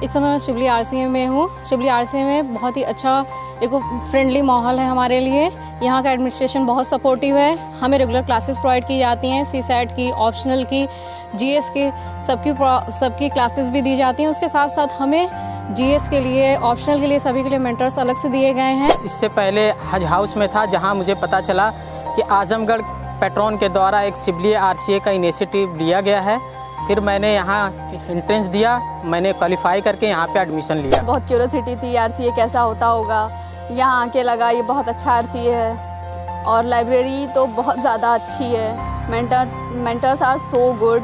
इस समय मैं शिवली RCA में हूँ। शिवली RCA में बहुत ही अच्छा एक फ्रेंडली माहौल है हमारे लिए। यहाँ का एडमिनिस्ट्रेशन बहुत सपोर्टिव है। हमें रेगुलर क्लासेस प्रोवाइड की जाती हैं, CSAT की, ऑप्शनल की, GS की, सबकी क्लासेस भी दी जाती हैं। उसके साथ साथ हमें GS के लिए, ऑप्शनल के लिए, सभी के लिए मेंटर्स अलग से दिए गए हैं। इससे पहले हज हाउस में था, जहाँ मुझे पता चला कि आजमगढ़ पेट्रोन के द्वारा एक शिवली RCA का इनिशिएटिव लिया गया है। फिर मैंने यहाँ एंट्रेंस दिया, मैंने क्वालिफाई करके यहाँ पे एडमिशन लिया। बहुत क्यूरियोसिटी थी RCA कैसा होता होगा। यहाँ आके लगा ये बहुत अच्छा RCA है और लाइब्रेरी तो बहुत ज़्यादा अच्छी है। Mentors are so good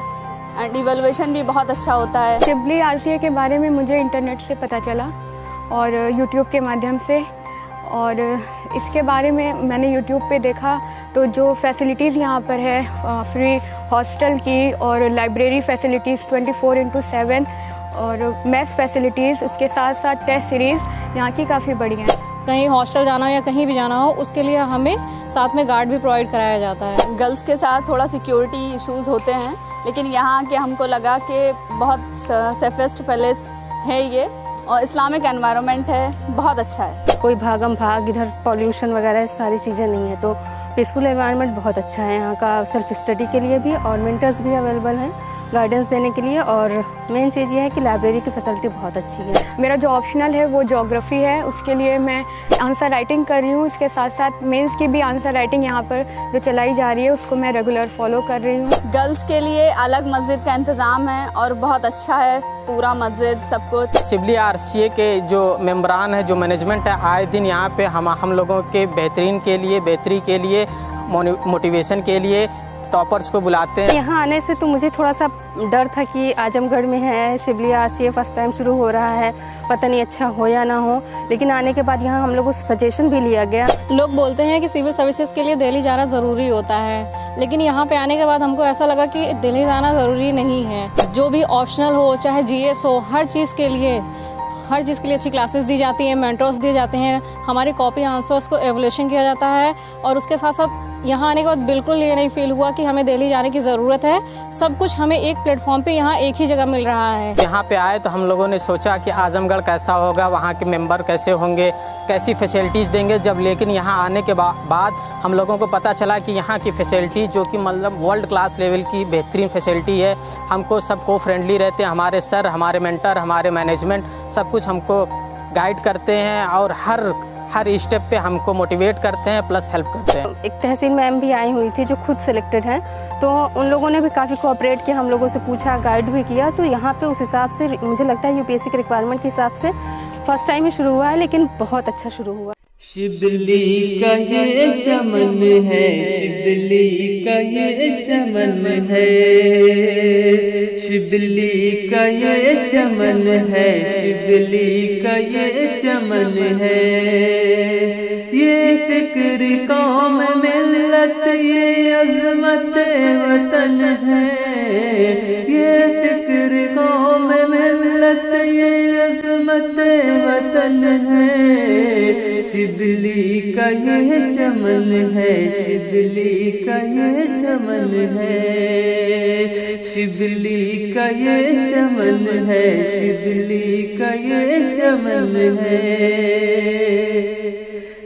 and evaluation भी बहुत अच्छा होता है। शिवली RCA के बारे में मुझे इंटरनेट से पता चला और यूट्यूब के माध्यम से, और इसके बारे में मैंने यूट्यूब पे देखा तो जो फैसिलिटीज़ यहाँ पर है, फ्री हॉस्टल की और लाइब्रेरी फैसिलिटीज़ 24/7 और मेस फैसिलिटीज़, उसके साथ साथ टेस्ट सीरीज़ यहाँ की काफ़ी बढ़िया है। कहीं हॉस्टल जाना हो या कहीं भी जाना हो, उसके लिए हमें साथ में गार्ड भी प्रोवाइड कराया जाता है। गर्ल्स के साथ थोड़ा सिक्योरिटी इश्यूज़ होते हैं, लेकिन यहाँ के हमको लगा कि बहुत सेफेस्ट पैलेस है ये और इस्लामिक एनवायरनमेंट है, बहुत अच्छा है। कोई भागम भाग इधर पॉल्यूशन वगैरह सारी चीज़ें नहीं है, तो पीसफुल एनवायरनमेंट बहुत अच्छा है यहाँ का। सेल्फ स्टडी के लिए भी और मेंटर्स भी अवेलेबल हैं गाइडेंस देने के लिए, और मेन चीज़ ये है कि लाइब्रेरी की फैसिलिटी बहुत अच्छी है। मेरा जो ऑप्शनल है वो ज्योग्राफी है, उसके लिए मैं आंसर राइटिंग कर रही हूँ। उसके साथ साथ मेंस की भी आंसर राइटिंग यहाँ पर जो चलाई जा रही है उसको मैं रेगुलर फॉलो कर रही हूँ। गर्ल्स के लिए अलग मस्जिद का इंतज़ाम है और बहुत अच्छा है पूरा मस्जिद सब कुछ। शिवली RCA के जो मेंबरान है, जो मैनेजमेंट है, आए दिन यहाँ पे हम लोगों के बेहतरी के लिए मोटिवेशन के लिए टॉपर्स को बुलाते हैं। यहाँ आने से तो मुझे थोड़ा सा डर था कि आजमगढ़ में है, शिवली RCA फर्स्ट टाइम शुरू हो रहा है, पता नहीं अच्छा हो या ना हो, लेकिन आने के बाद यहाँ हम लोगों से सजेशन भी लिया गया। लोग बोलते हैं कि सिविल सर्विसेज के लिए दिल्ली जाना ज़रूरी होता है, लेकिन यहाँ पे आने के बाद हमको ऐसा लगा कि दिल्ली जाना ज़रूरी नहीं है। जो भी ऑप्शनल हो, चाहे GS हो, हर चीज़ के लिए अच्छी क्लासेस दी जाती हैं, मेंटर्स दिए जाते हैं, हमारी कॉपी आंसर्स को एवोल्यूशन किया जाता है, और उसके साथ साथ यहाँ आने के बाद बिल्कुल ये नहीं फील हुआ कि हमें दिल्ली जाने की ज़रूरत है। सब कुछ हमें एक प्लेटफॉर्म पे यहाँ एक ही जगह मिल रहा है। यहाँ पे आए तो हम लोगों ने सोचा कि आजमगढ़ कैसा होगा, वहाँ के मेंबर कैसे होंगे, कैसी फैसिलिटीज़ देंगे जब, लेकिन यहाँ आने के बाद हम लोगों को पता चला कि यहाँ की फैसिलिटी जो कि मतलब वर्ल्ड क्लास लेवल की बेहतरीन फैसिलिटी है। हमको सबको फ्रेंडली रहते हैं, हमारे सर, हमारे मेंटर, हमारे मैनेजमेंट सब कुछ हमको गाइड करते हैं और हर स्टेप पे हमको मोटिवेट करते हैं, प्लस हेल्प करते हैं। एक तहसील मैम भी आई हुई थी जो खुद सिलेक्टेड हैं, तो उन लोगों ने भी काफ़ी कोऑपरेट किया, हम लोगों से पूछा, गाइड भी किया। तो यहाँ पे उस हिसाब से मुझे लगता है UPSC के रिक्वायरमेंट के हिसाब से फर्स्ट टाइम ही शुरू हुआ है, लेकिन बहुत अच्छा शुरू हुआ। शिवली का ये चमन है, शिवली का ये चमन है, शिवली का ये चमन है, शिवली का ये चमन है। ये फिक्र कौम मिल्लत, ये अज़मत वतन है, ये फिक्र कौम मिल्लत, ये अज़मत वतन है। शिवली का ये चमन है, शिवली का ये चमन है, शिवली का ये चमन है, शिवली का ये चमन है।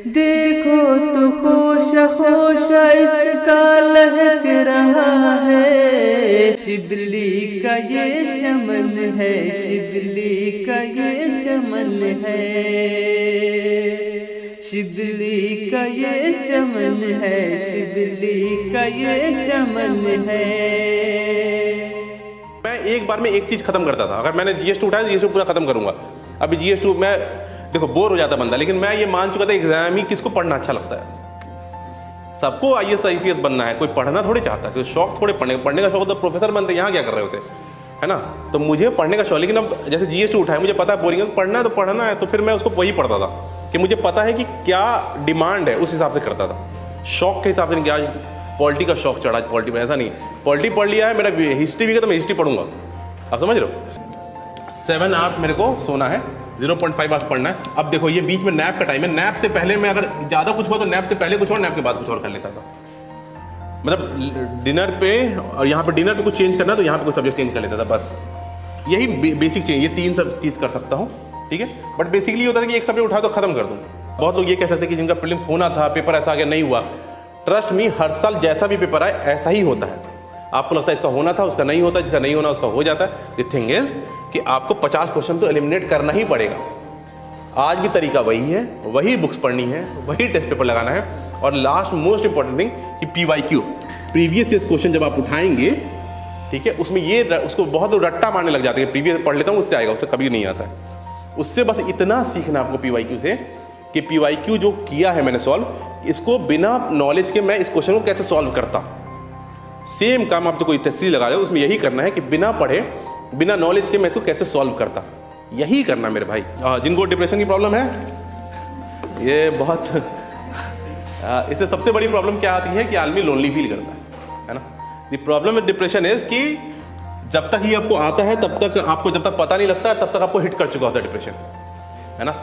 देखो तो खोशा खोशा इसका लहक रहा है। शिवली का ये चमन है, शिवली का ये चमन है, शिवली का ये चमन है, शिवली का ये चमन है। मैं एक बार में एक चीज़ खत्म करता था। अगर मैंने GS2 उठाया तो GS2 पूरा खत्म करूंगा। अभी GS2 में देखो बोर हो जाता बंदा, लेकिन मैं ये मान चुका था एग्जाम ही किसको पढ़ना अच्छा लगता है। सबको IAS IPS बनना है, कोई पढ़ना थोड़ी चाहता है, कोई शौक थोड़े पढ़ने का शौक तो प्रोफेसर बनते, यहाँ क्या कर रहे होते, है ना। तो मुझे पढ़ने का शौक, लेकिन अब जैसे GS2 उठाया, मुझे पता है बोरिंग है, पढ़ना है तो पढ़ना है, तो फिर मैं उसको वही पढ़ता था कि मुझे पता है कि क्या डिमांड है, उस हिसाब से करता था। शौक के हिसाब से नहीं कि आज पॉलिटी का शौक चढ़ा, पॉलिटी में ऐसा नहीं। पॉलिटी पढ़ लिया है, मेरा हिस्ट्री भी है तो मैं हिस्ट्री पढ़ूंगा, आप समझ रहे हो। 7 आवर्स मेरे को सोना है, 0.5 आवर्स पढ़ना है। अब देखो ये बीच में नैप का टाइम है, नैप से पहले मैं अगर ज़्यादा कुछ हुआ तो नैप से पहले कुछ और, नैप के बाद कुछ और कर लेता था। मतलब डिनर पे, और यहाँ पे डिनर पे कुछ चेंज करना तो यहाँ पे कुछ सब्जेक्ट चेंज कर लेता था बस। यही बेसिक चाहिए, ये 3 सब चीज़ कर सकता हूँ, ठीक है। बट बेसिकली होता है कि एक सब्जेक्ट उठा तो खत्म कर दूँ। बहुत लोग ये कह सकते हैं कि जिनका प्रीलिम्स होना था, पेपर ऐसा आगे नहीं हुआ। ट्रस्ट मी, हर साल जैसा भी पेपर आए ऐसा ही होता है। आपको लगता है इसका होना था, उसका नहीं होता, जिसका नहीं होना उसका हो जाता है। द थिंग इज कि आपको 50 क्वेश्चन तो एलिमिनेट करना ही पड़ेगा। आज भी तरीका वही है, वही बुक्स पढ़नी है, वही टेस्ट पेपर लगाना है। और लास्ट मोस्ट इंपॉर्टेंट थिंग कि PYQ, प्रीवियस ईयर क्वेश्चन जब आप उठाएंगे, ठीक है, उसमें ये उसको बहुत लोग रट्टा मारने लग जाते हैं। प्रीवियस पढ़ लेता हूँ उससे आएगा, उससे कभी नहीं आता है। उससे बस इतना सीखना आपको PYQ से कि PYQ जो किया है मैंने सॉल्व, इसको बिना नॉलेज के मैं इस क्वेश्चन को कैसे सॉल्व करता। सेम काम आप तो कोई तस्वीर लगा रहे हो, उसमें यही करना है कि बिना पढ़े, बिना नॉलेज के मैं इसको कैसे सॉल्व करता। यही करना मेरे भाई। जिनको डिप्रेशन की प्रॉब्लम है, ये बहुत इससे सबसे बड़ी प्रॉब्लम क्या आती है कि आदमी लोनली फील करता है ना। The problem with depression is कि जब तक ये आपको आता है तब तक आपको, जब तक पता नहीं लगता तब तक आपको हिट कर चुका होता है डिप्रेशन, है ना।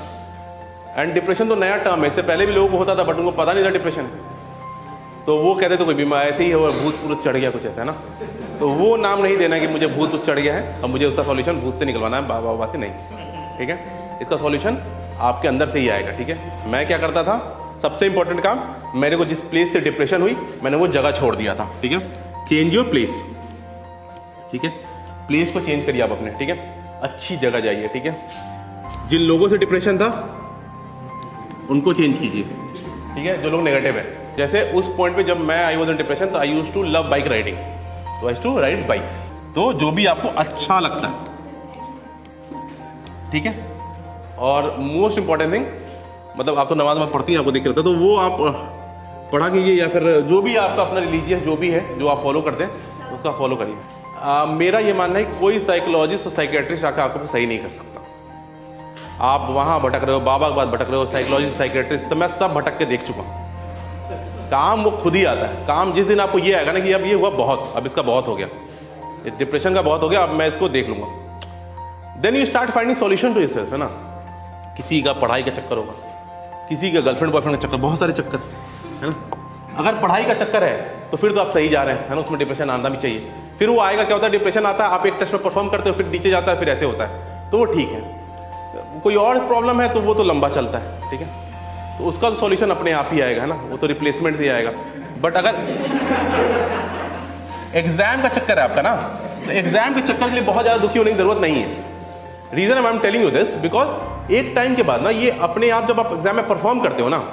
एंड डिप्रेशन तो नया टर्म है, इससे पहले भी लोगों को होता था बट उनको पता नहीं था डिप्रेशन। तो वो कहते तो कोई बीमार ऐसे ही है, भूत पूत चढ़ गया कुछ ऐसा, है ना। तो वो नाम नहीं देना कि मुझे भूत चढ़ गया है और मुझे उसका सॉल्यूशन भूत से निकलवाना है, बाबा बाबा से नहीं, ठीक है। इसका सॉल्यूशन आपके अंदर से ही आएगा, ठीक है। मैं क्या करता था, सबसे इंपॉर्टेंट काम, मेरे को जिस प्लेस से डिप्रेशन हुई मैंने वो जगह छोड़ दिया था, ठीक है। चेंज योर प्लेस, ठीक है। प्लेस को चेंज करिए आप अपने, ठीक है। अच्छी जगह जाइए, ठीक है। जिन लोगों से डिप्रेशन था उनको चेंज कीजिए, ठीक है, जो लोग नेगेटिव है। जैसे उस पॉइंट पे जब मैं आई वॉज इन डिप्रेशन तो I use to love bike riding, तो आई टू राइड बाइक। तो जो भी आपको अच्छा लगता है, ठीक है। और मोस्ट इंपॉर्टेंट थिंग, मतलब आप तो नमाज में पढ़ती हैं, आपको देख रहा था, तो वो आप पढ़ा कीजिए, या फिर जो भी आपका अपना रिलीजियस जो भी है जो आप फॉलो करते हैं उसका फॉलो करिए। मेरा ये मानना है कि कोई साइकोलॉजिस्ट और साइकेट्रिस्ट आकर आपको सही नहीं कर सकता। आप वहाँ भटक रहे हो, बाबा के बाद भटक रहे हो, साइकोलॉजिस्ट साइकेट्रिस्ट, तो मैं सब भटक के देख चुका हूँ। काम वो खुद ही आता है। काम जिस दिन आपको ये आएगा ना कि अब ये हुआ बहुत, अब इसका बहुत हो गया, डिप्रेशन का बहुत हो गया, अब मैं इसको देख लूँगा, then you start finding solution to yourself, है ना। किसी का पढ़ाई का चक्कर होगा, किसी का गर्लफ्रेंड बॉयफ्रेंड का चक्कर, बहुत सारे चक्कर, है ना। अगर पढ़ाई का चक्कर है तो फिर तो आप सही जा रहे हैं, है ना। उसमें डिप्रेशन आना भी चाहिए। फिर वो आएगा, क्या होता है, डिप्रेशन आता है, आप एक टेस्ट में परफॉर्म करते हो, फिर नीचे जाता है, फिर ऐसे होता है, तो वो ठीक है। कोई और प्रॉब्लम है तो वो तो लंबा चलता है, ठीक है। तो उसका तो सॉल्यूशन अपने आप ही आएगा, है ना, वो तो रिप्लेसमेंट से आएगा। बट अगर एग्जाम का चक्कर है आपका ना, तो एग्जाम के चक्कर के लिए बहुत ज़्यादा दुखी होने की जरूरत नहीं है। Reason I am telling you this because एक टाइम के बाद ना ये अपने आप, जब आप एग्जाम में परफॉर्म करते हो ना,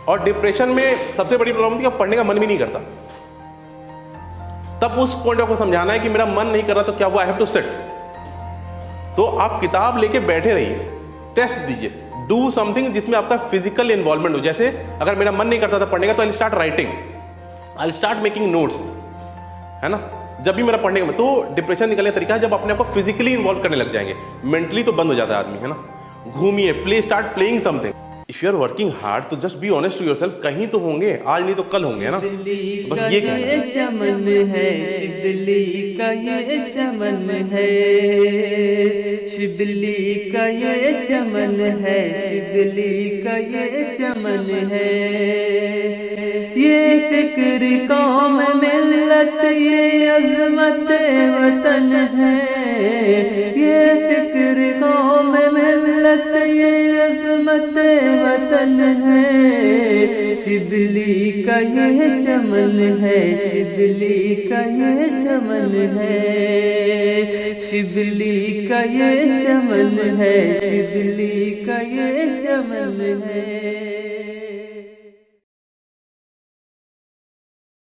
और डिप्रेशन में सबसे बड़ी प्रॉब्लम थी कि पढ़ने का मन भी नहीं करता, तब उस पॉइंट आपको समझाना है कि मेरा मन नहीं कर रहा, तो क्या वो आई हैव टू सिट। तो आप किताब लेके बैठे रहिए, टेस्ट दीजिए, डू समथिंग जिसमें आपका फिजिकल इन्वॉल्वमेंट हो। जैसे अगर मेरा मन नहीं करता था पढ़ने का, तो I start writing, I start making notes, है ना। जब भी मेरा पढ़ने का, तो डिप्रेशन निकलने का तरीका है जब अपने आप को फिजिकली इन्वॉल्व करने लग जाएंगे, मेंटली तो बंद हो जाता है आदमी, है ना। घूमिए, play, start playing something. If you are working hard तो just be honest to yourself, कहीं तो होंगे, आज नहीं तो कल होंगे, है ना। बस ये चमन है, शिवली का ये चमन है, शिवली का ये चमन है, शिवली का ये चमन है। ये फिक्र कौम मिल्लत, ये अज़मत वतन है, ये फिक्र कौम मिल्लत, ये अज़मत वतन है। शिवली का ये चमन है, शिवली का ये चमन है, शिवली का ये चमन है, शिवली का ये चमन है।